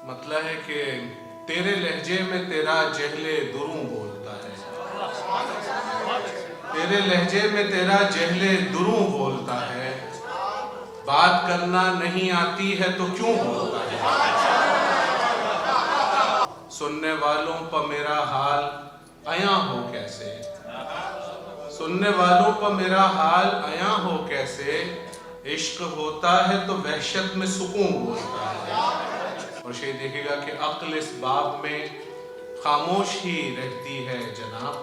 مطلب ہے کہ تیرے لہجے میں تیرا جہل دروں بولتا ہے، تیرے لہجے میں تیرا جہل دروں بولتا ہے، بات کرنا نہیں آتی ہے تو کیوں بولتا ہے؟ سننے والوں پہ میرا حال عیاں ہو کیسے، سننے والوں پہ میرا حال عیاں ہو کیسے، عشق ہوتا ہے تو وحشت میں سکون بولتا ہے۔ اور شعر دیکھے گا کہ عقل اس باب میں خاموش ہی رہتی ہے جناب،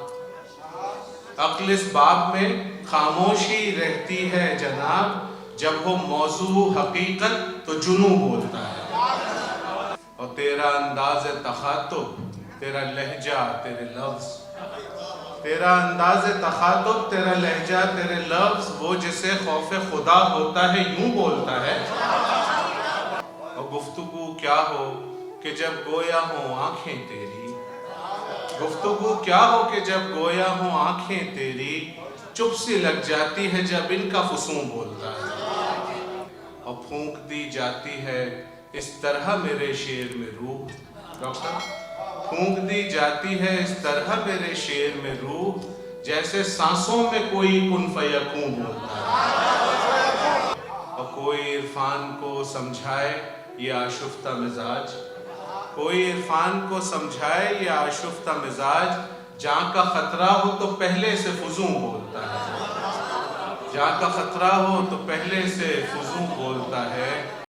عقل اس باب میں خاموش ہی رہتی ہے جناب، جب ہو موضوع حقیقت تو جنوں بولتا ہے۔ اور تیرا انداز تخاطب، تیرا لہجہ، تیرے لفظ، تیرا انداز تخاطب، تیرا لہجہ، تیرے لفظ، وہ جسے خوف خدا ہوتا ہے یوں بولتا ہے۔ اور گفتگو کیا ہو کہ جب گویا ہوں آنکھیں تیری، گفتگو کیا ہو کہ جب گویا ہوں آنکھیں تیری، چپ سی لگ جاتی ہے جب ان کا فسون بولتا ہے۔ اور پھونک دی جاتی ہے اس طرح میرے شعر میں روح، ڈاکٹر پھونک دی جاتی ہے اس طرح میرے شعر میں روح، جیسے سانسوں میں کوئی کن فیکون بولتا ہے۔ اور کوئی عرفان کو سمجھائے یہ آشفتہ مزاج، کوئی عرفان کو سمجھائے یہ آشفتہ مزاج، جہاں کا خطرہ ہو تو پہلے سے فضوں بولتا ہے، جہاں کا خطرہ ہو تو پہلے سے فضوں بولتا ہے۔